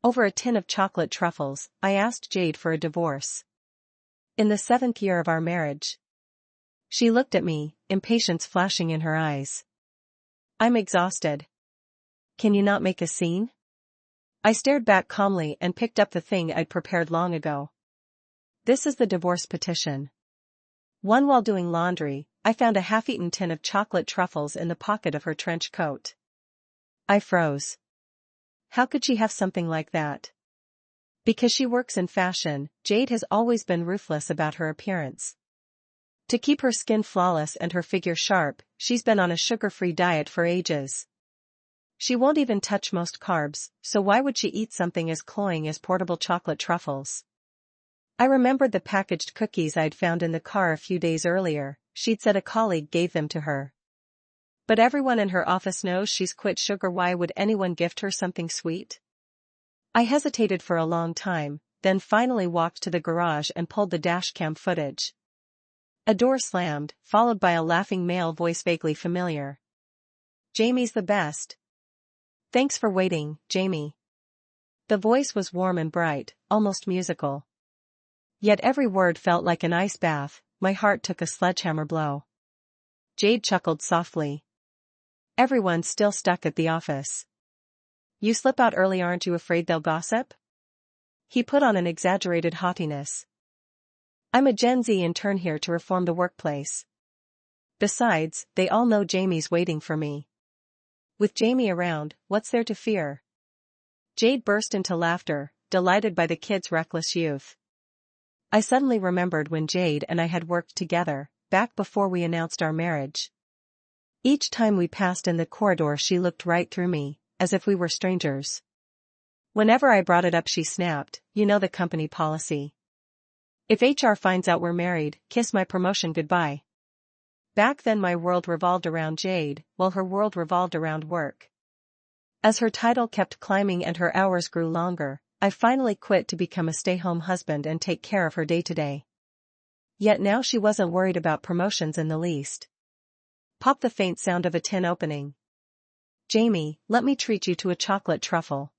Over a tin of chocolate truffles, I asked Jade for a divorce. In the 7th year of our marriage. She looked at me, impatience flashing in her eyes. I'm exhausted. Can you not make a scene? I stared back calmly and picked up the thing I'd prepared long ago. This is the divorce petition. While doing laundry, I found a half-eaten tin of chocolate truffles in the pocket of her trench coat. I froze. How could she have something like that? Because she works in fashion, Jade has always been ruthless about her appearance. To keep her skin flawless and her figure sharp, she's been on a sugar-free diet for ages. She won't even touch most carbs, so why would she eat something as cloying as portable chocolate truffles? I remembered the packaged cookies I'd found in the car a few days earlier. She'd said a colleague gave them to her. But everyone in her office knows she's quit sugar. Why would anyone gift her something sweet? I hesitated for a long time, then finally walked to the garage and pulled the dashcam footage. A door slammed, followed by a laughing male voice vaguely familiar. Jamie's the best. Thanks for waiting, Jamie. The voice was warm and bright, almost musical. Yet every word felt like an ice bath. My heart took a sledgehammer blow. Jade chuckled softly. Everyone's still stuck at the office. You slip out early, aren't you afraid they'll gossip? He put on an exaggerated haughtiness. I'm a Gen Z intern here to reform the workplace. Besides, they all know Jamie's waiting for me. With Jamie around, what's there to fear? Jade burst into laughter, delighted by the kid's reckless youth. I suddenly remembered when Jade and I had worked together, back before we announced our marriage. Each time we passed in the corridor she looked right through me, as if we were strangers. Whenever I brought it up she snapped, you know the company policy. If HR finds out we're married, kiss my promotion goodbye. Back then my world revolved around Jade, while her world revolved around work. As her title kept climbing and her hours grew longer, I finally quit to become a stay-home husband and take care of her day-to-day. Yet now she wasn't worried about promotions in the least. Pop the faint sound of a tin opening. Jamie, let me treat you to a chocolate truffle.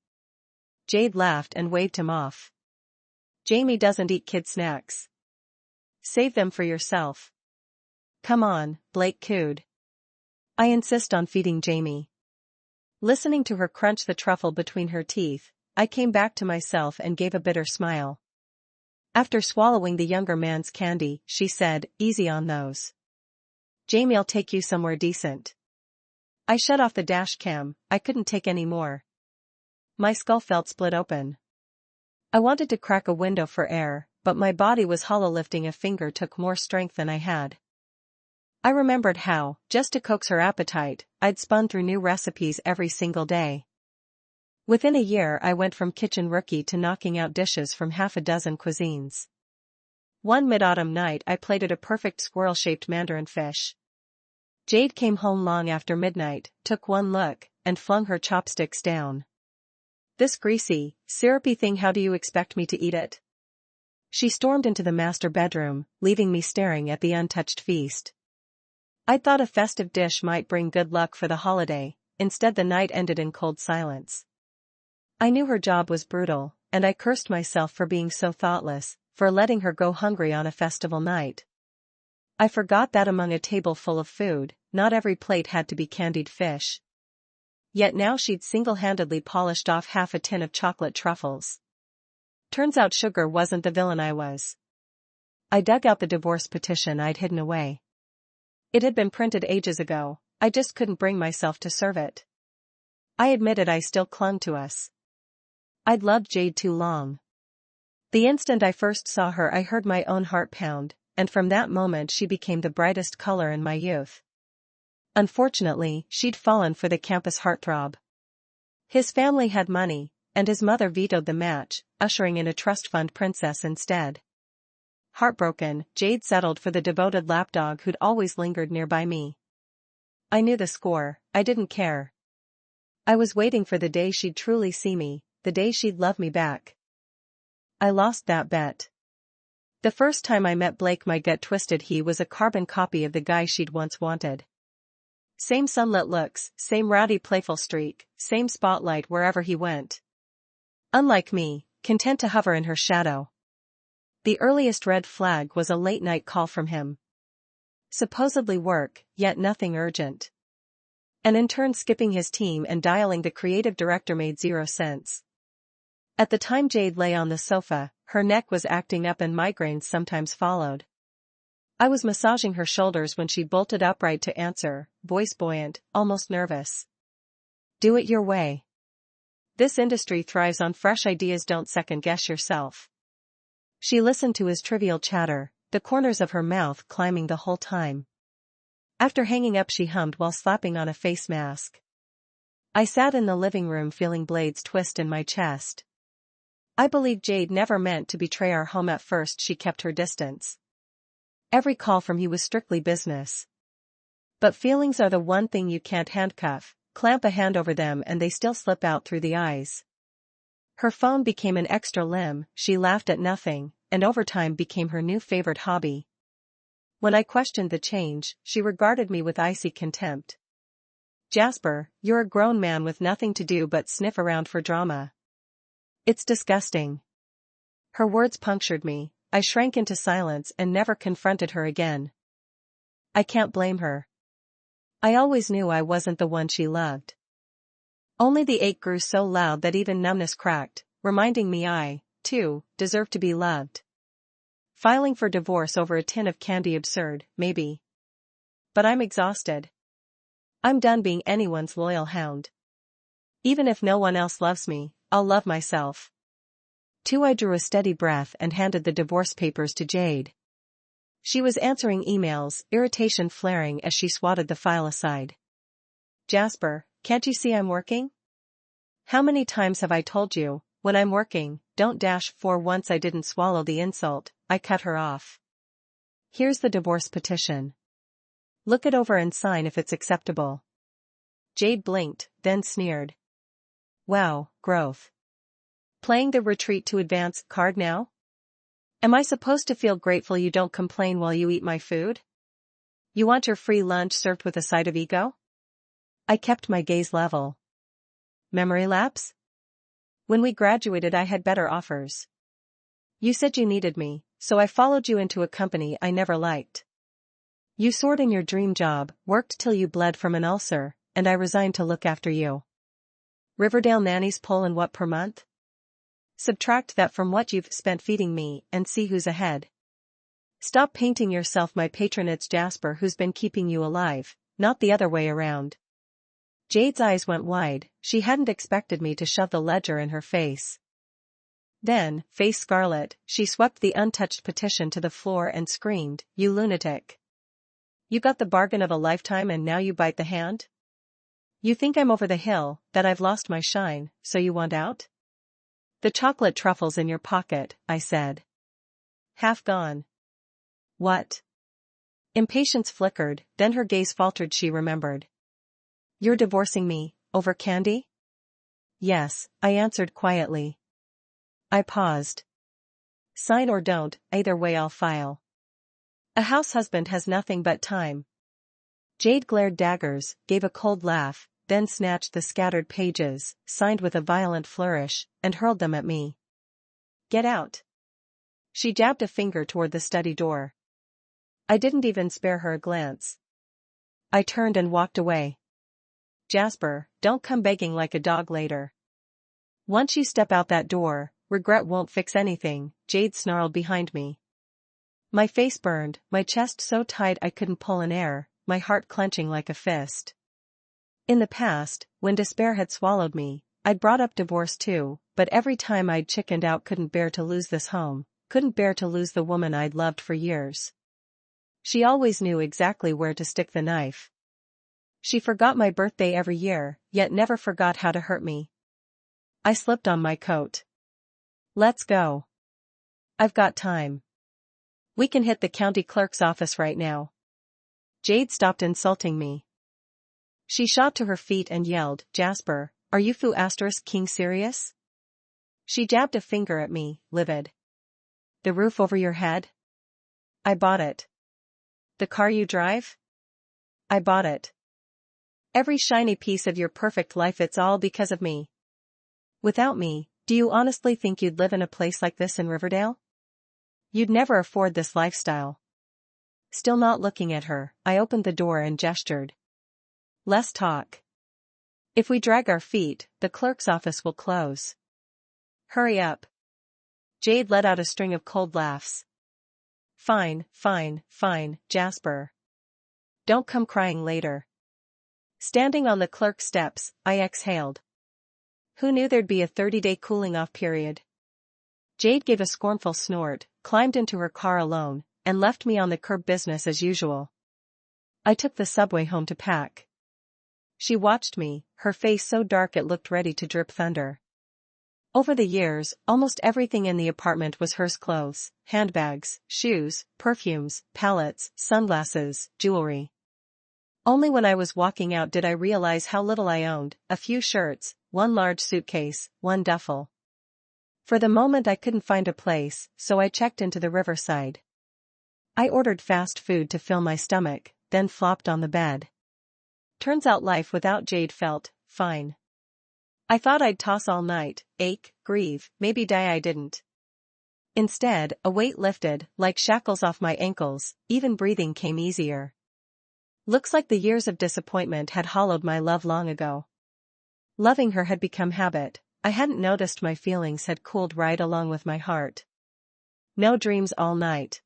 Jade laughed and waved him off. Jamie doesn't eat kid snacks. Save them for yourself. Come on, Blake cooed. I insist on feeding Jamie. Listening to her crunch the truffle between her teeth, I came back to myself and gave a bitter smile. After swallowing the younger man's candy, she said, easy on those. Jamie, I'll take you somewhere decent. I shut off the dash cam. I couldn't take any more. My skull felt split open. I wanted to crack a window for air, but my body was hollow. Lifting a finger took more strength than I had. I remembered how, just to coax her appetite, I'd spun through new recipes every single day. Within a year I went from kitchen rookie to knocking out dishes from half a dozen cuisines. One mid-autumn night I plated a perfect squirrel-shaped mandarin fish. Jade came home long after midnight, took one look, and flung her chopsticks down. This greasy, syrupy thing, how do you expect me to eat it? She stormed into the master bedroom, leaving me staring at the untouched feast. I'd thought a festive dish might bring good luck for the holiday. Instead the night ended in cold silence. I knew her job was brutal, and I cursed myself for being so thoughtless, for letting her go hungry on a festival night. I forgot that among a table full of food, not every plate had to be candied fish. Yet now she'd single-handedly polished off half a tin of chocolate truffles. Turns out sugar wasn't the villain I was. I dug out the divorce petition I'd hidden away. It had been printed ages ago, I just couldn't bring myself to serve it. I admitted I still clung to us. I'd loved Jade too long. The instant I first saw her I heard my own heart pound, and from that moment she became the brightest color in my youth. Unfortunately, she'd fallen for the campus heartthrob. His family had money, and his mother vetoed the match, ushering in a trust fund princess instead. Heartbroken, Jade settled for the devoted lapdog who'd always lingered nearby me. I knew the score, I didn't care. I was waiting for the day she'd truly see me, the day she'd love me back. I lost that bet. The first time I met Blake my gut twisted. He was a carbon copy of the guy she'd once wanted. Same sunlit looks, same rowdy playful streak, same spotlight wherever he went. Unlike me, content to hover in her shadow. The earliest red flag was a late-night call from him. Supposedly work, yet nothing urgent. An intern skipping his team and dialing the creative director made zero sense. At the time Jade lay on the sofa, her neck was acting up and migraines sometimes followed. I was massaging her shoulders when she bolted upright to answer, voice buoyant, almost nervous. Do it your way. This industry thrives on fresh ideas, don't second-guess yourself. She listened to his trivial chatter, the corners of her mouth climbing the whole time. After hanging up she hummed while slapping on a face mask. I sat in the living room feeling blades twist in my chest. I believe Jade never meant to betray our home. At first she kept her distance. Every call from you was strictly business. But feelings are the one thing you can't handcuff, clamp a hand over them and they still slip out through the eyes. Her phone became an extra limb, she laughed at nothing, and over time became her new favorite hobby. When I questioned the change, she regarded me with icy contempt. Jasper, you're a grown man with nothing to do but sniff around for drama. It's disgusting. Her words punctured me. I shrank into silence and never confronted her again. I can't blame her. I always knew I wasn't the one she loved. Only the ache grew so loud that even numbness cracked, reminding me I, too, deserve to be loved. Filing for divorce over a tin of candy, absurd, maybe. But I'm exhausted. I'm done being anyone's loyal hound. Even if no one else loves me, I'll love myself. I drew a steady breath and handed the divorce papers to Jade. She was answering emails, irritation flaring as she swatted the file aside. Jasper, can't you see I'm working? How many times have I told you, when I'm working, don't dash. For once I didn't swallow the insult, I cut her off. Here's the divorce petition. Look it over and sign if it's acceptable. Jade blinked, then sneered. Wow, growth. Playing the retreat to advance card now? Am I supposed to feel grateful you don't complain while you eat my food? You want your free lunch served with a side of ego? I kept my gaze level. Memory lapse? When we graduated I had better offers. You said you needed me, so I followed you into a company I never liked. You soared in your dream job, worked till you bled from an ulcer, and I resigned to look after you. Riverdale nannies pull in what per month? Subtract that from what you've spent feeding me and see who's ahead. Stop painting yourself my patron. It's Jasper who's been keeping you alive, not the other way around. Jade's eyes went wide, she hadn't expected me to shove the ledger in her face. Then, face scarlet, she swept the untouched petition to the floor and screamed, You lunatic. You got the bargain of a lifetime and now you bite the hand? You think I'm over the hill, that I've lost my shine, so you want out? The chocolate truffles in your pocket, I said. Half gone. What? Impatience flickered, then her gaze faltered. She remembered. You're divorcing me, over candy? Yes, I answered quietly. I paused. Sign or don't, either way I'll file. A house husband has nothing but time. Jade glared daggers, gave a cold laugh, then snatched the scattered pages, signed with a violent flourish, and hurled them at me. Get out. She jabbed a finger toward the study door. I didn't even spare her a glance. I turned and walked away. Jasper, don't come begging like a dog later. Once you step out that door, regret won't fix anything, Jade snarled behind me. My face burned, my chest so tight I couldn't pull an air, my heart clenching like a fist. In the past, when despair had swallowed me, I'd brought up divorce too, but every time I'd chickened out. Couldn't bear to lose this home, couldn't bear to lose the woman I'd loved for years. She always knew exactly where to stick the knife. She forgot my birthday every year, yet never forgot how to hurt me. I slipped on my coat. Let's go. I've got time. We can hit the county clerk's office right now. Jade stopped insulting me. She shot to her feet and yelled, Jasper, are you *king serious? She jabbed a finger at me, livid. The roof over your head? I bought it. The car you drive? I bought it. Every shiny piece of your perfect life, it's all because of me. Without me, Do you honestly think you'd live in a place like this in Riverdale? You'd never afford this lifestyle. Still not looking at her, I opened the door and gestured. Less talk. If we drag our feet, the clerk's office will close. Hurry up. Jade let out a string of cold laughs. Fine, fine, fine, Jasper. Don't come crying later. Standing on the clerk's steps, I exhaled. Who knew there'd be a 30-day cooling-off period? Jade gave a scornful snort, climbed into her car alone, and left me on the curb business as usual. I took the subway home to pack. She watched me, her face so dark it looked ready to drip thunder. Over the years, almost everything in the apartment was hers: clothes, handbags, shoes, perfumes, palettes, sunglasses, jewelry. Only when I was walking out did I realize how little I owned: a few shirts, one large suitcase, one duffel. For the moment I couldn't find a place, so I checked into the Riverside. I ordered fast food to fill my stomach, then flopped on the bed. Turns out life without Jade felt fine. I thought I'd toss all night, ache, grieve, maybe die. I didn't. Instead, a weight lifted, like shackles off my ankles, even breathing came easier. Looks like the years of disappointment had hollowed my love long ago. Loving her had become habit. I hadn't noticed my feelings had cooled right along with my heart. No dreams all night.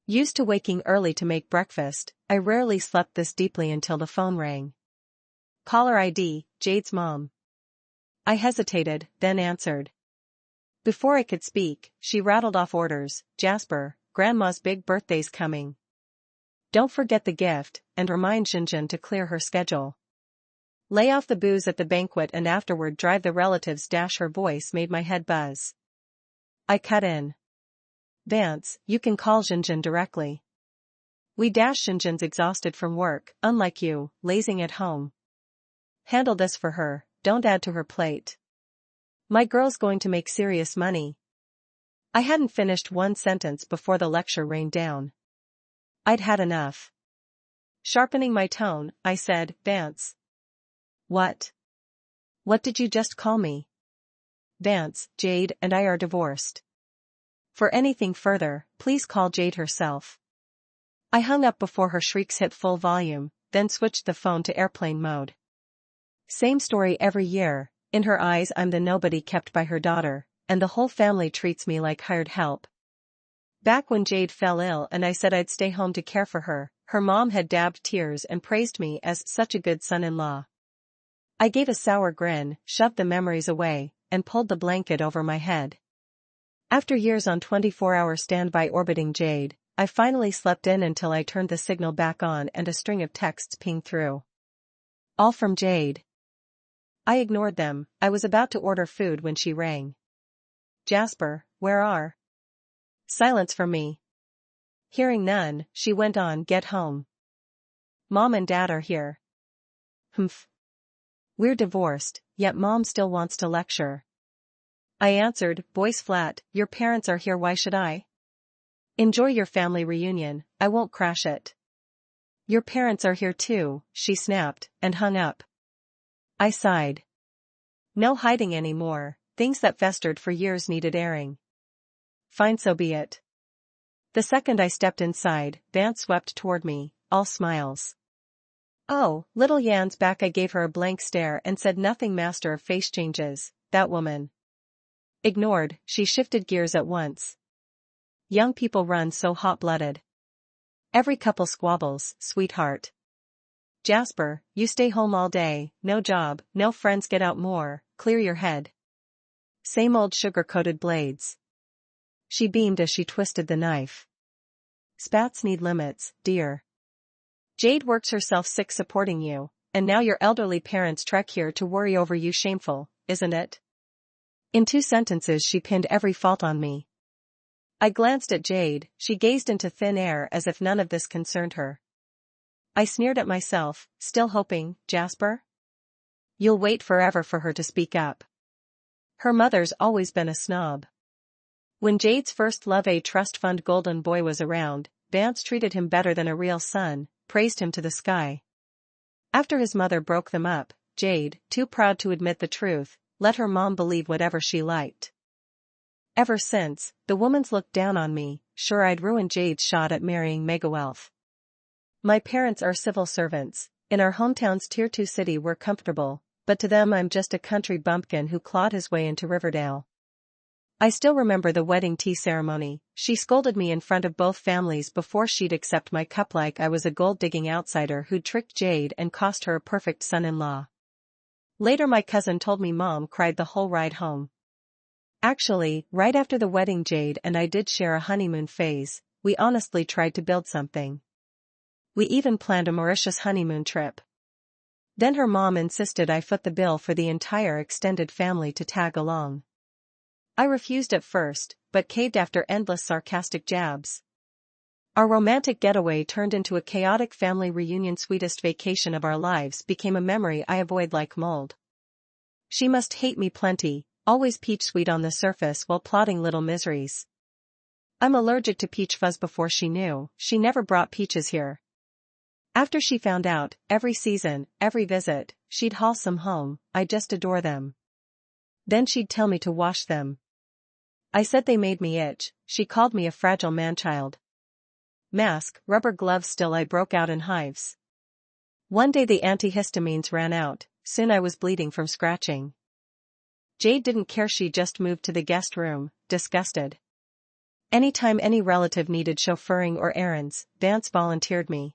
Used to waking early to make breakfast, I rarely slept this deeply until the phone rang. Caller ID, Jade's mom. I hesitated, then answered. Before I could speak, she rattled off orders. Jasper, Grandma's big birthday's coming. Don't forget the gift, and remind Jinjin to clear her schedule. Lay off the booze at the banquet and afterward drive the relatives. Her voice made my head buzz. I cut in. Vance, you can call Jinjin directly. Jinjin's exhausted from work, unlike you, lazing at home. Handle this for her, don't add to her plate. My girl's going to make serious money. I hadn't finished one sentence before the lecture rained down. I'd had enough. Sharpening my tone, I said, Vance. What? What did you just call me? Vance, Jade and I are divorced. For anything further, please call Jade herself. I hung up before her shrieks hit full volume, then switched the phone to airplane mode. Same story every year. In her eyes I'm the nobody kept by her daughter, and the whole family treats me like hired help. Back when Jade fell ill and I said I'd stay home to care for her, her mom had dabbed tears and praised me as such a good son-in-law. I gave a sour grin, shoved the memories away, and pulled the blanket over my head. After years on 24-hour standby orbiting Jade, I finally slept in until I turned the signal back on and a string of texts pinged through. All from Jade. I ignored them. I was about to order food when she rang. Jasper, where are? Silence from me. Hearing none, she went on, get home. Mom and Dad are here. Humph. We're divorced, yet Mom still wants to lecture. I answered, voice flat, your parents are here, why should I? Enjoy your family reunion, I won't crash it. Your parents are here too, she snapped, and hung up. I sighed. No hiding anymore, things that festered for years needed airing. Fine, so be it. The second I stepped inside, Vance swept toward me, all smiles. Oh, little Yan's back. I gave her a blank stare and said nothing. Master of face changes, that woman. Ignored, she shifted gears at once. Young people run so hot-blooded. Every couple squabbles, sweetheart. Jasper, you stay home all day, no job, no friends, get out more, clear your head. Same old sugar-coated blades. She beamed as she twisted the knife. Spats need limits, dear. Jade works herself sick supporting you, and now your elderly parents trek here to worry over you. Shameful, isn't it? In 2 sentences she pinned every fault on me. I glanced at Jade, she gazed into thin air as if none of this concerned her. I sneered at myself, still hoping, Jasper? You'll wait forever for her to speak up. Her mother's always been a snob. When Jade's first love, a trust fund golden boy, was around, Vance treated him better than a real son, praised him to the sky. After his mother broke them up, Jade, too proud to admit the truth, let her mom believe whatever she liked. Ever since, the woman's looked down on me, sure I'd ruined Jade's shot at marrying megawealth. My parents are civil servants. In our hometown's Tier 2 city we're comfortable, but to them I'm just a country bumpkin who clawed his way into Riverdale. I still remember the wedding tea ceremony. She scolded me in front of both families before she'd accept my cup like I was a gold-digging outsider who'd tricked Jade and cost her a perfect son-in-law. Later my cousin told me Mom cried the whole ride home. Actually, right after the wedding Jade and I did share a honeymoon phase. We honestly tried to build something. We even planned a Mauritius honeymoon trip. Then her mom insisted I foot the bill for the entire extended family to tag along. I refused at first, but caved after endless sarcastic jabs. Our romantic getaway turned into a chaotic family reunion. Sweetest vacation of our lives became a memory I avoid like mold. She must hate me plenty, always peach sweet on the surface while plotting little miseries. I'm allergic to peach fuzz. Before she knew, she never brought peaches here. After she found out, every season, every visit, she'd haul some home. I just adore them. Then she'd tell me to wash them. I said they made me itch. She called me a fragile man-child. Mask, rubber gloves. Still I broke out in hives. One day the antihistamines ran out, soon I was bleeding from scratching. Jade didn't care. She just moved to the guest room, disgusted. Anytime any relative needed chauffeuring or errands, Vance volunteered me.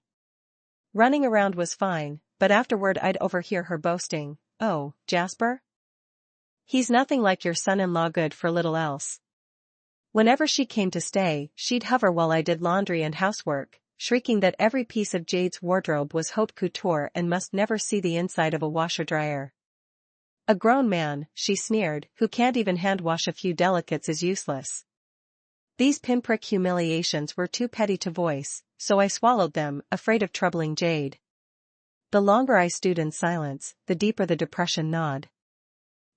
Running around was fine, but afterward I'd overhear her boasting, "Oh, Jasper? He's nothing like your son-in-law, good for little else." Whenever she came to stay, she'd hover while I did laundry and housework, shrieking that every piece of Jade's wardrobe was haute couture and must never see the inside of a washer-dryer. A grown man, she sneered, who can't even hand-wash a few delicates is useless. These pinprick humiliations were too petty to voice, so I swallowed them, afraid of troubling Jade. The longer I stewed in silence, the deeper the depression gnawed.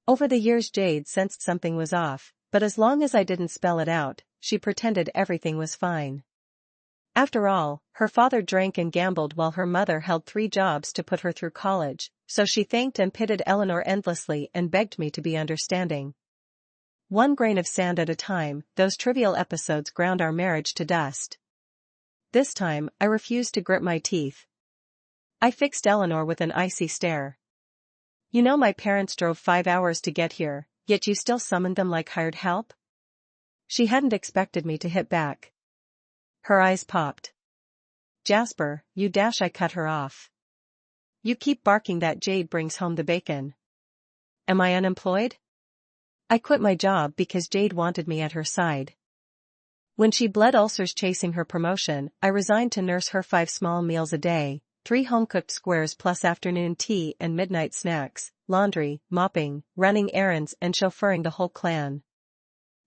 Over the years Jade sensed something was off, but as long as I didn't spell it out, she pretended everything was fine. After all, her father drank and gambled while her mother held 3 jobs to put her through college, so she thanked and pitied Eleanor endlessly and begged me to be understanding. One grain of sand at a time, those trivial episodes ground our marriage to dust. This time, I refused to grit my teeth. I fixed Eleanor with an icy stare. "You know my parents drove 5 hours to get here, yet you still summoned them like hired help?" She hadn't expected me to hit back. Her eyes popped. "Jasper, you dash!" I cut her off. "You keep barking that Jade brings home the bacon. Am I unemployed? I quit my job because Jade wanted me at her side. When she bled ulcers chasing her promotion, I resigned to nurse her 5 small meals a day, 3 home-cooked squares plus afternoon tea and midnight snacks, laundry, mopping, running errands and chauffeuring the whole clan.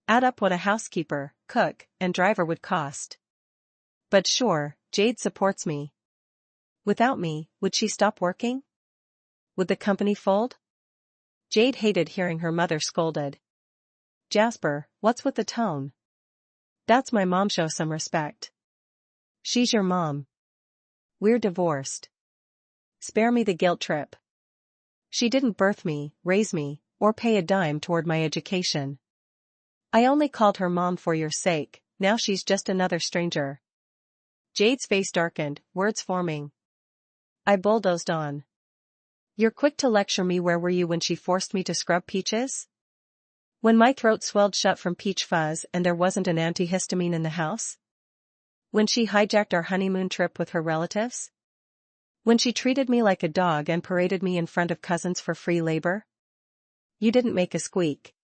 Add up what a housekeeper, cook, and driver would cost. But sure, Jade supports me. Without me, would she stop working? Would the company fold? Jade hated hearing her mother scolded. "Jasper, what's with the tone? That's my mom, show some respect." "She's your mom. We're divorced. Spare me the guilt trip. She didn't birth me, raise me, or pay a dime toward my education. I only called her mom for your sake, now she's just another stranger." Jade's face darkened, words forming. I bulldozed on. "You're quick to lecture me. Where were you when she forced me to scrub peaches? When my throat swelled shut from peach fuzz and there wasn't an antihistamine in the house? When she hijacked our honeymoon trip with her relatives? When she treated me like a dog and paraded me in front of cousins for free labor? You didn't make a squeak.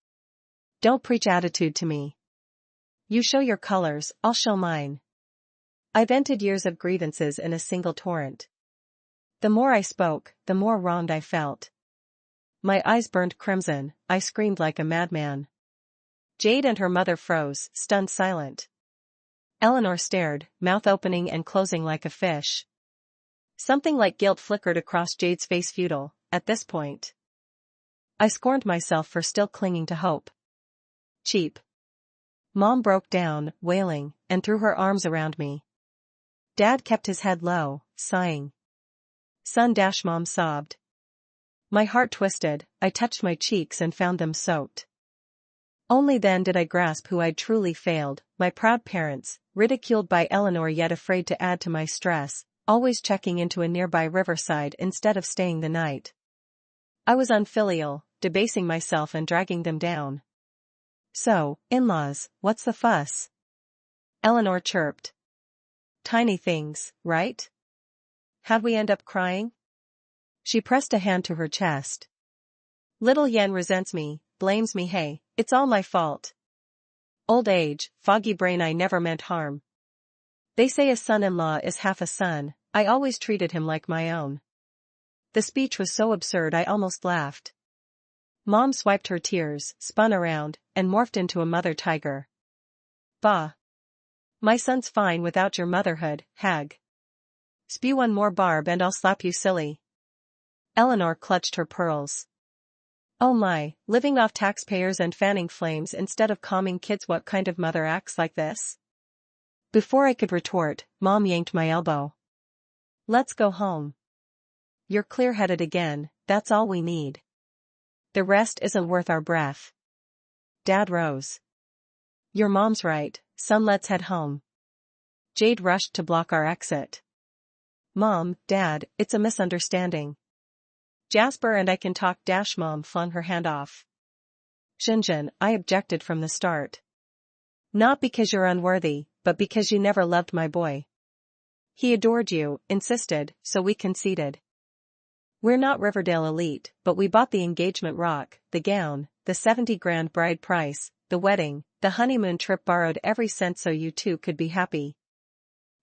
Don't preach attitude to me. You show your colors, I'll show mine." I vented years of grievances in a single torrent. The more I spoke, the more wronged I felt. My eyes burned crimson, I screamed like a madman. Jade and her mother froze, stunned silent. Eleanor stared, mouth opening and closing like a fish. Something like guilt flickered across Jade's face. Futile, at this point. I scorned myself for still clinging to hope. Cheap. Mom broke down, wailing, and threw her arms around me. Dad kept his head low, sighing. "Son," Mom sobbed. My heart twisted, I touched my cheeks and found them soaked. Only then did I grasp who I'd truly failed, my proud parents, ridiculed by Eleanor yet afraid to add to my stress, always checking into a nearby riverside instead of staying the night. I was unfilial, debasing myself and dragging them down. So, in-laws, what's the fuss? Eleanor chirped. Tiny things, right? How'd we end up crying? She pressed a hand to her chest. Little Yen resents me, blames me. Hey, it's all my fault. Old age, foggy brain. I never meant harm. They say a son-in-law is half a son, I always treated him like my own. The speech was so absurd I almost laughed. Mom swiped her tears, spun around, and morphed into a mother tiger. Bah. My son's fine without your motherhood, hag. Spew one more barb and I'll slap you silly. Eleanor clutched her pearls. Oh my, living off taxpayers and fanning flames instead of calming kids. What kind of mother acts like this? Before I could retort, Mom yanked my elbow. Let's go home. You're clear-headed again, that's all we need. The rest isn't worth our breath. Dad rose. Your mom's right, son, let's head home. Jade rushed to block our exit. Mom, Dad, it's a misunderstanding. Jasper and I can talk. Mom flung her hand off. Shinjin, I objected from the start. Not because you're unworthy, but because you never loved my boy. He adored you, insisted, so we conceded. We're not Riverdale elite, but we bought the engagement rock, the gown, the 70 grand bride price, the wedding, the honeymoon trip, borrowed every cent so you two could be happy.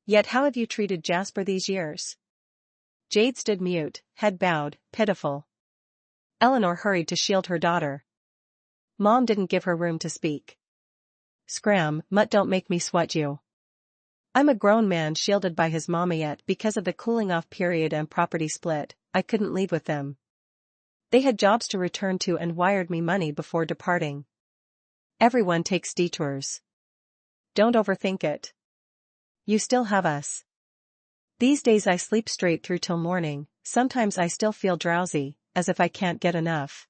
Yet how have you treated Jasper these years? Jade stood mute, head bowed, pitiful. Eleanor hurried to shield her daughter. Mom didn't give her room to speak. Scram, mutt, don't make me sweat you. I'm a grown man shielded by his mama, yet because of the cooling off period and property split, I couldn't leave with them. They had jobs to return to and wired me money before departing. Everyone takes detours. Don't overthink it. You still have us. These days I sleep straight through till morning, sometimes I still feel drowsy, as if I can't get enough.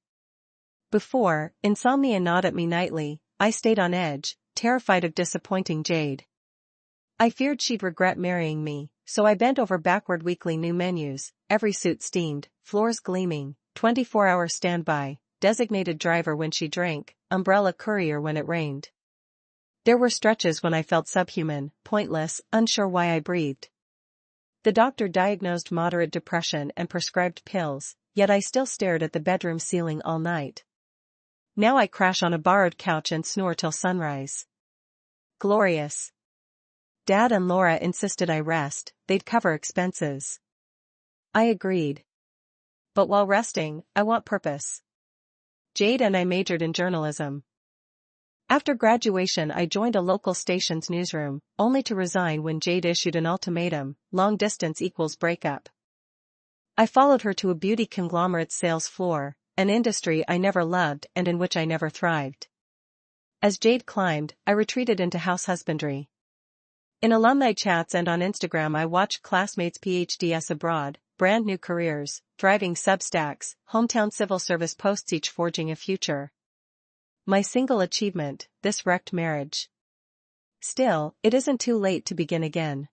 Before, insomnia gnawed at me nightly, I stayed on edge, terrified of disappointing Jade. I feared she'd regret marrying me, so I bent over backward. Weekly new menus, every suit steamed, floors gleaming, 24-hour standby, designated driver when she drank, umbrella courier when it rained. There were stretches when I felt subhuman, pointless, unsure why I breathed. The doctor diagnosed moderate depression and prescribed pills, yet I still stared at the bedroom ceiling all night. Now I crash on a borrowed couch and snore till sunrise. Glorious. Dad and Laura insisted I rest, they'd cover expenses. I agreed. But while resting, I want purpose. Jade and I majored in journalism. After graduation I joined a local station's newsroom, only to resign when Jade issued an ultimatum: long distance equals breakup. I followed her to a beauty conglomerate's sales floor, an industry I never loved and in which I never thrived. As Jade climbed, I retreated into house husbandry. In alumni chats and on Instagram I watched classmates' PhDs abroad, brand new careers, thriving Substacks, hometown civil service posts, each forging a future. My single achievement, this wrecked marriage. Still, it isn't too late to begin again.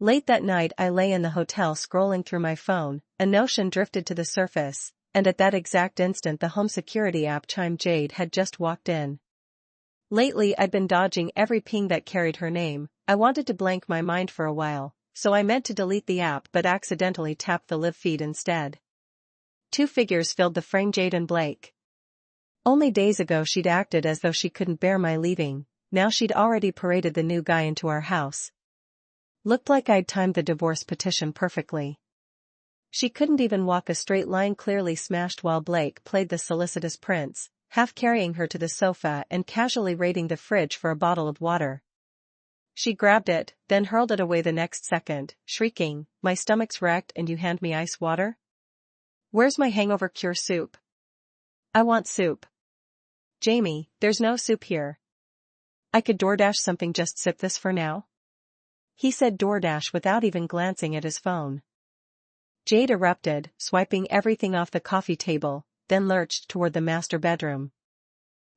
Late that night I lay in the hotel scrolling through my phone, a notion drifted to the surface, and at that exact instant the home security app chimed. Jade had just walked in. Lately I'd been dodging every ping that carried her name. I wanted to blank my mind for a while, so I meant to delete the app but accidentally tapped the live feed instead. Two figures filled the frame: Jade and Blake. Only days ago she'd acted as though she couldn't bear my leaving, now she'd already paraded the new guy into our house. Looked like I'd timed the divorce petition perfectly. She couldn't even walk a straight line, clearly smashed, while Blake played the solicitous prince, half carrying her to the sofa and casually raiding the fridge for a bottle of water. She grabbed it, then hurled it away the next second, shrieking, "My stomach's wrecked and you hand me ice water? Where's my hangover cure soup? I want soup." "Jamie, there's no soup here. I could DoorDash something, just sip this for now." He said DoorDash without even glancing at his phone. Jade erupted, swiping everything off the coffee table, then lurched toward the master bedroom.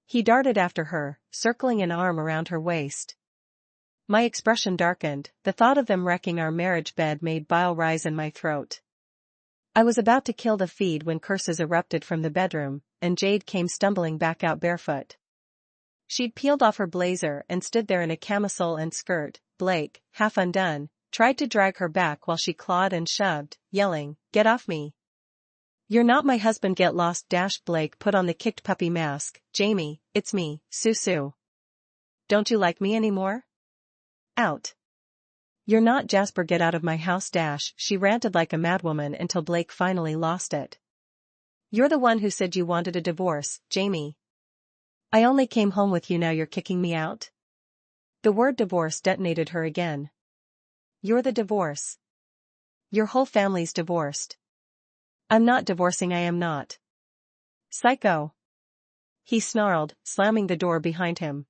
He darted after her, circling an arm around her waist. My expression darkened, the thought of them wrecking our marriage bed made bile rise in my throat. I was about to kill the feed when curses erupted from the bedroom, and Jade came stumbling back out barefoot. She'd peeled off her blazer and stood there in a camisole and skirt. Blake, half undone, tried to drag her back while she clawed and shoved, yelling, "Get off me! You're not my husband, get lost!" Blake put on the kicked puppy mask. "Jamie, it's me, Sue. Don't you like me anymore? Out! You're not Jasper, get out of my house!" She ranted like a madwoman until Blake finally lost it. "You're the one who said you wanted a divorce, Jamie. I only came home with you, now you're kicking me out?" The word divorce detonated her again. "You're the divorce. Your whole family's divorced." "I'm not divorcing, I am not." "Psycho!" he snarled, slamming the door behind him.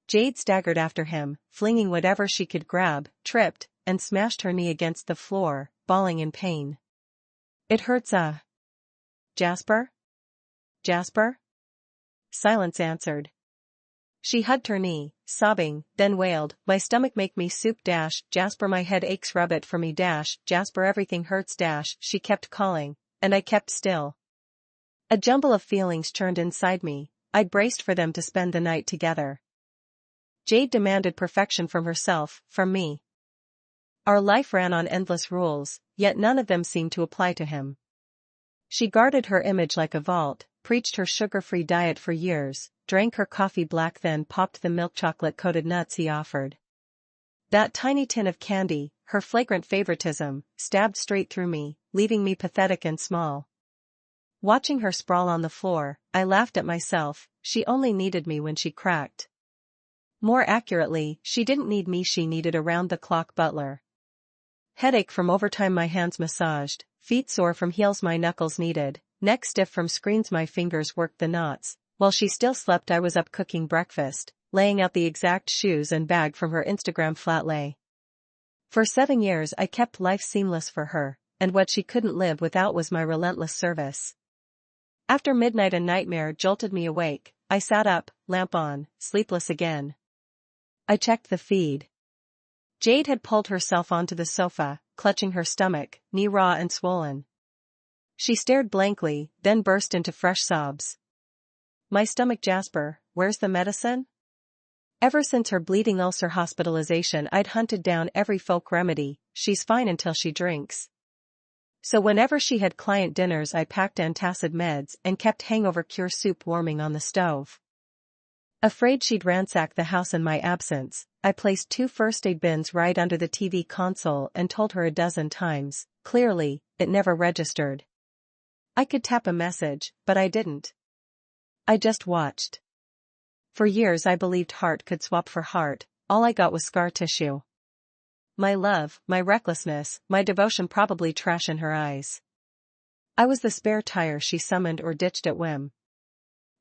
Jade staggered after him, flinging whatever she could grab, tripped, and smashed her knee against the floor, bawling in pain. "It hurts, Jasper? Jasper?" Silence answered. She hugged her knee, sobbing, then wailed, "My stomach make me soup, Jasper, my head aches, rub it for me, Jasper, everything hurts, She kept calling, and I kept still. A jumble of feelings churned inside me. I'd braced for them to spend the night together. Jade demanded perfection from herself, from me. Our life ran on endless rules, yet none of them seemed to apply to him. She guarded her image like a vault, preached her sugar-free diet for years, drank her coffee black, then popped the milk chocolate-coated nuts he offered. That tiny tin of candy, her flagrant favoritism, stabbed straight through me, leaving me pathetic and small. Watching her sprawl on the floor, I laughed at myself. She only needed me when she cracked. More accurately, she didn't need me, she needed a round-the-clock butler. Headache from overtime, my hands massaged, feet sore from heels, my knuckles kneaded, neck stiff from screens, my fingers worked the knots. While she still slept, I was up cooking breakfast, laying out the exact shoes and bag from her Instagram flat lay. For 7 years I kept life seamless for her, and what she couldn't live without was my relentless service. After midnight a nightmare jolted me awake. I sat up, lamp on, sleepless again. I checked the feed. Jade had pulled herself onto the sofa, clutching her stomach, knee raw and swollen. She stared blankly, then burst into fresh sobs. "My stomach, Jasper, where's the medicine?" Ever since her bleeding ulcer hospitalization, I'd hunted down every folk remedy. She's fine until she drinks. So whenever she had client dinners, I packed antacid meds and kept hangover cure soup warming on the stove. Afraid she'd ransack the house in my absence, I placed 2 first aid bins right under the TV console and told her a dozen times. Clearly, it never registered. I could tap a message, but I didn't. I just watched. For years I believed heart could swap for heart. All I got was scar tissue. My love, my recklessness, my devotion, probably trash in her eyes. I was the spare tire she summoned or ditched at whim.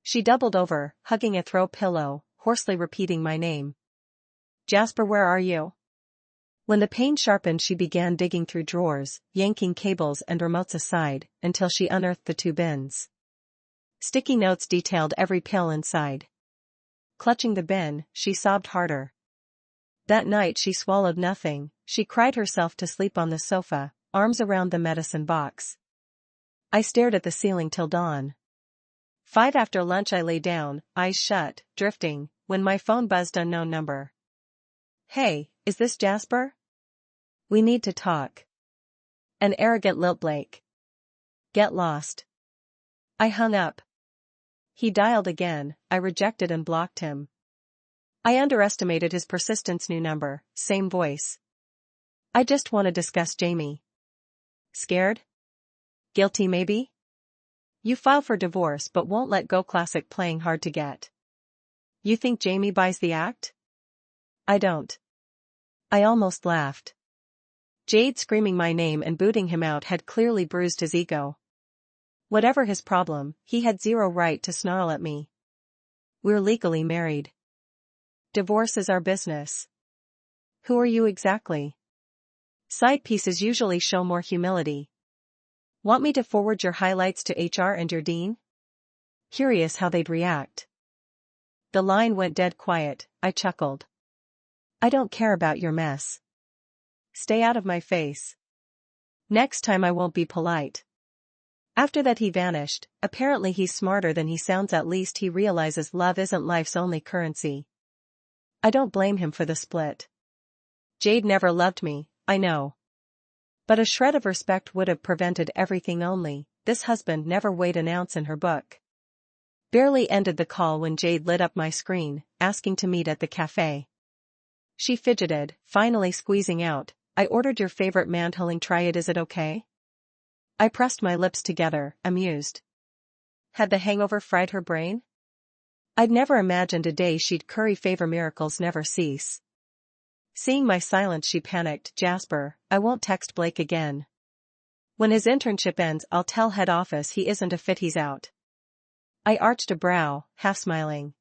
She doubled over, hugging a throw pillow, hoarsely repeating my name. "Jasper, where are you?" When the pain sharpened, she began digging through drawers, yanking cables and remotes aside, until she unearthed the 2 bins. Sticky notes detailed every pill inside. Clutching the bin, she sobbed harder. That night she swallowed nothing. She cried herself to sleep on the sofa, arms around the medicine box. I stared at the ceiling till dawn. 5 after lunch I lay down, eyes shut, drifting, when my phone buzzed, unknown number. "Hey, is this Jasper? We need to talk." An arrogant lilt, Blake. "Get lost." I hung up. He dialed again. I rejected and blocked him. I underestimated his persistence. New number, same voice. "I just want to discuss Jamie." "Scared? Guilty maybe? You file for divorce but won't let go." Classic, playing hard to get. "You think Jamie buys the act?" "I don't." I almost laughed. Jade screaming my name and booting him out had clearly bruised his ego. Whatever his problem, he had zero right to snarl at me. We're legally married. Divorce is our business. Who are you exactly? Side pieces usually show more humility. Want me to forward your highlights to HR and your dean? Curious how they'd react. The line went dead quiet. I chuckled. I don't care about your mess. Stay out of my face. Next time I won't be polite. After that he vanished. Apparently he's smarter than he sounds. At least he realizes love isn't life's only currency. I don't blame him for the split. Jade never loved me, I know. But a shred of respect would have prevented everything. Only, this husband never weighed an ounce in her book. Barely ended the call when Jade lit up my screen, asking to meet at the cafe. She fidgeted, finally squeezing out, I ordered your favorite mandheling. Try it. Is it okay? I pressed my lips together, amused. Had the hangover fried her brain? I'd never imagined a day she'd curry favor. Miracles never cease. Seeing my silence, she panicked. Jasper, I won't text Blake again. When his internship ends, I'll tell head office he isn't a fit. He's out. I arched a brow, half smiling.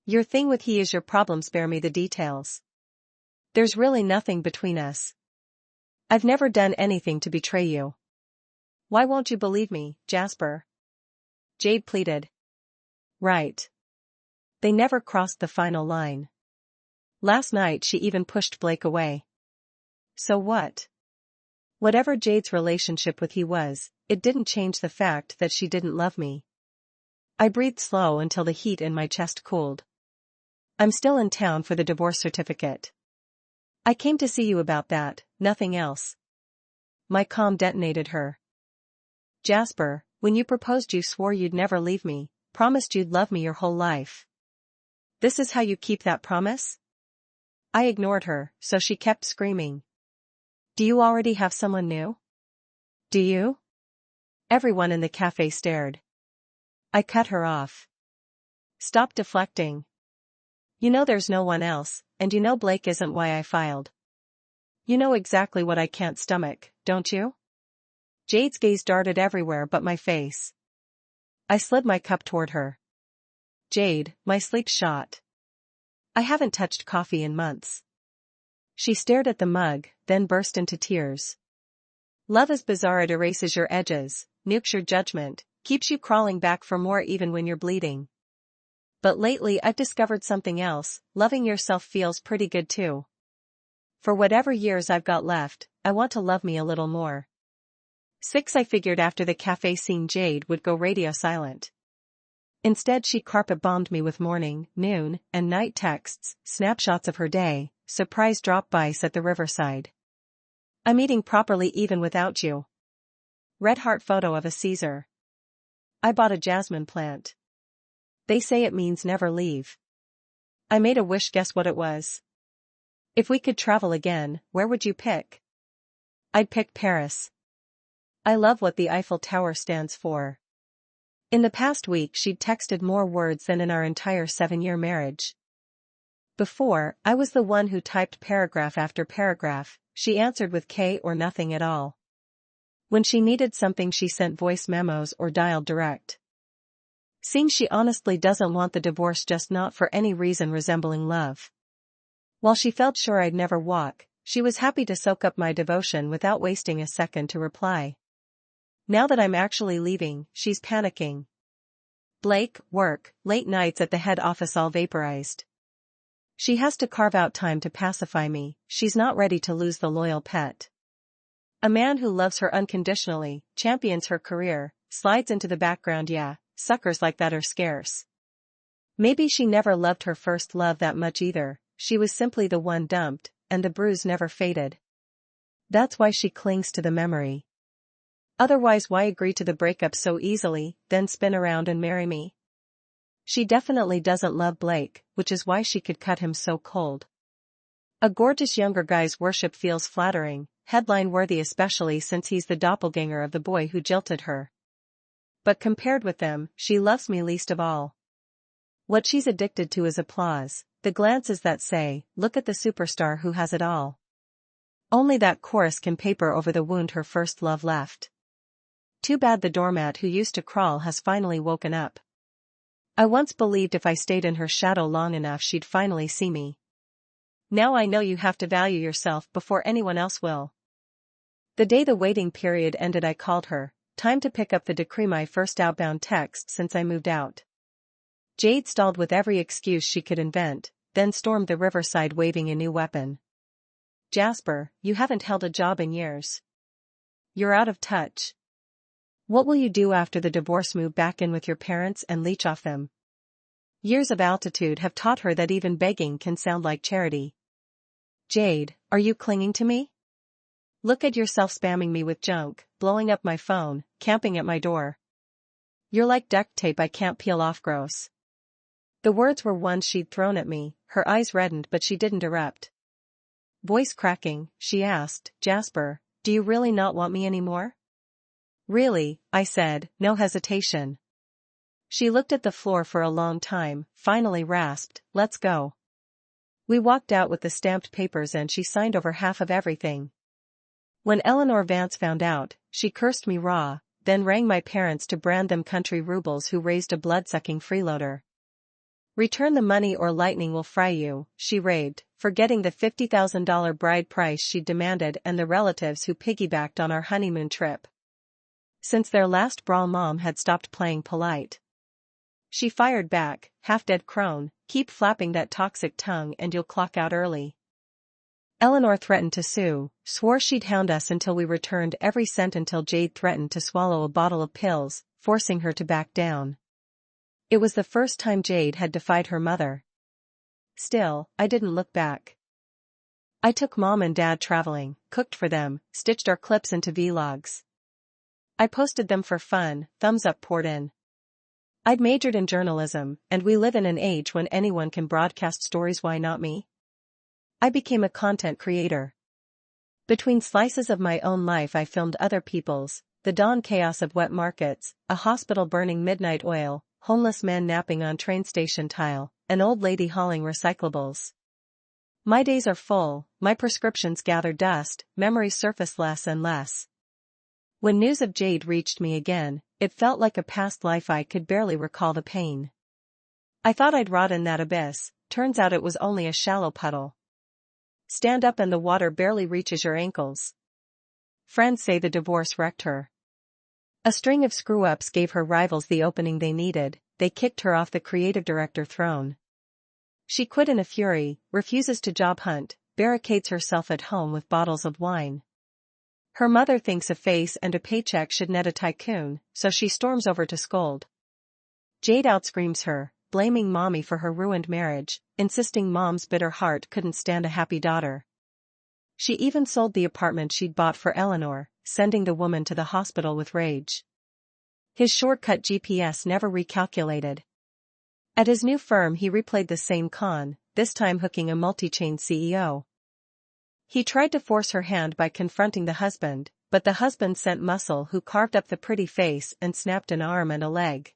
Your thing with he is your problem. Spare me the details. There's really nothing between us. I've never done anything to betray you. Why won't you believe me, Jasper? Jade pleaded. Right. They never crossed the final line. Last night she even pushed Blake away. So what? Whatever Jade's relationship with he was, it didn't change the fact that she didn't love me. I breathed slow until the heat in my chest cooled. I'm still in town for the divorce certificate. I came to see you about that, nothing else. My calm detonated her. Jasper, when you proposed you swore you'd never leave me, promised you'd love me your whole life. This is how you keep that promise? I ignored her, so she kept screaming. Do you already have someone new? Do you? Everyone in the cafe stared. I cut her off. Stop deflecting. You know there's no one else, and you know Blake isn't why I filed. You know exactly what I can't stomach, don't you? Jade's gaze darted everywhere but my face. I slid my cup toward her. Jade, my sleep's shot. I haven't touched coffee in months. She stared at the mug, then burst into tears. Love is bizarre. It erases your edges, nukes your judgment, keeps you crawling back for more even when you're bleeding. But lately I've discovered something else. Loving yourself feels pretty good too. For whatever years I've got left, I want to love me a little more. 6. I figured after the cafe scene Jade would go radio silent. Instead she carpet bombed me with morning, noon, and night texts, snapshots of her day, surprise drop-bys at the riverside. I'm eating properly even without you. Red heart photo of a Caesar. I bought a jasmine plant. They say it means never leave. I made a wish. Guess what it was? If we could travel again, where would you pick? I'd pick Paris. I love what the Eiffel Tower stands for. In the past week she'd texted more words than in our entire 7-year marriage. Before, I was the one who typed paragraph after paragraph, she answered with K or nothing at all. When she needed something she sent voice memos or dialed direct. Seems she honestly doesn't want the divorce, just not for any reason resembling love. While she felt sure I'd never walk, she was happy to soak up my devotion without wasting a second to reply. Now that I'm actually leaving, she's panicking. Blake, work, late nights at the head office all vaporized. She has to carve out time to pacify me. She's not ready to lose the loyal pet. A man who loves her unconditionally, champions her career, slides into the background. Yeah, suckers like that are scarce. Maybe she never loved her first love that much either. She was simply the one dumped, and the bruise never faded. That's why she clings to the memory. Otherwise, why agree to the breakup so easily, then spin around and marry me? She definitely doesn't love Blake, which is why she could cut him so cold. A gorgeous younger guy's worship feels flattering, headline-worthy, especially since he's the doppelganger of the boy who jilted her. But compared with them, she loves me least of all. What she's addicted to is applause, the glances that say, look at the superstar who has it all. Only that chorus can paper over the wound her first love left. Too bad the doormat who used to crawl has finally woken up. I once believed if I stayed in her shadow long enough she'd finally see me. Now I know you have to value yourself before anyone else will. The day the waiting period ended I called her, time to pick up the decree, my first outbound text since I moved out. Jade stalled with every excuse she could invent, then stormed the riverside waving a new weapon. Jasper, you haven't held a job in years. You're out of touch. What will you do after the divorce? Move back in with your parents and leech off them? Years of altitude have taught her that even begging can sound like charity. Jade, are you clinging to me? Look at yourself spamming me with junk, blowing up my phone, camping at my door. You're like duct tape I can't peel off. Gross. The words were ones she'd thrown at me. Her eyes reddened but she didn't erupt. Voice cracking, she asked, Jasper, do you really not want me anymore? Really, I said, no hesitation. She looked at the floor for a long time, finally rasped, let's go. We walked out with the stamped papers and she signed over half of everything. When Eleanor Vance found out, she cursed me raw, then rang my parents to brand them country rubles who raised a blood-sucking freeloader. Return the money or lightning will fry you, she raved, forgetting the $50,000 bride price she'd demanded and the relatives who piggybacked on our honeymoon trip. Since their last brawl, Mom had stopped playing polite. She fired back, half-dead crone, keep flapping that toxic tongue and you'll clock out early. Eleanor threatened to sue, swore she'd hound us until we returned every cent until Jade threatened to swallow a bottle of pills, forcing her to back down. It was the first time Jade had defied her mother. Still, I didn't look back. I took Mom and Dad traveling, cooked for them, stitched our clips into vlogs. I posted them for fun, thumbs up poured in. I'd majored in journalism, and we live in an age when anyone can broadcast stories. Why not me? I became a content creator. Between slices of my own life I filmed other people's, the dawn chaos of wet markets, a hospital burning midnight oil, homeless men napping on train station tile, an old lady hauling recyclables. My days are full, my prescriptions gather dust, memories surface less and less. When news of Jade reached me again, it felt like a past life. I could barely recall the pain. I thought I'd rot in that abyss, turns out it was only a shallow puddle. Stand up and the water barely reaches your ankles. Friends say the divorce wrecked her. A string of screw-ups gave her rivals the opening they needed, they kicked her off the creative director throne. She quit in a fury, refuses to job hunt, barricades herself at home with bottles of wine. Her mother thinks a face and a paycheck should net a tycoon, so she storms over to scold. Jade outscreams her, blaming Mommy for her ruined marriage, insisting Mom's bitter heart couldn't stand a happy daughter. She even sold the apartment she'd bought for Eleanor, sending the woman to the hospital with rage. His shortcut GPS never recalculated. At his new firm he replayed the same con, this time hooking a multi-chain CEO. He tried to force her hand by confronting the husband, but the husband sent Muscle, who carved up the pretty face and snapped an arm and a leg.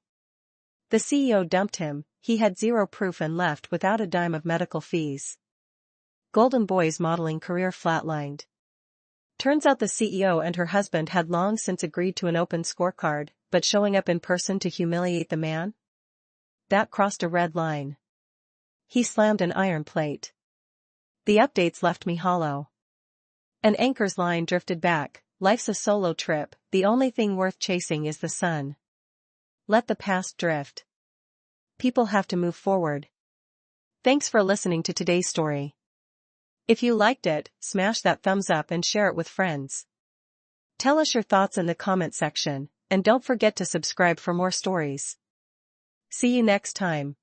The CEO dumped him, he had zero proof and left without a dime of medical fees. Golden Boy's modeling career flatlined. Turns out the CEO and her husband had long since agreed to an open scorecard, but showing up in person to humiliate the man? That crossed a red line. He slammed an iron plate. The updates left me hollow. An anchor's line drifted back, life's a solo trip, the only thing worth chasing is the sun. Let the past drift. People have to move forward. Thanks for listening to today's story. If you liked it, smash that thumbs up and share it with friends. Tell us your thoughts in the comment section, and don't forget to subscribe for more stories. See you next time.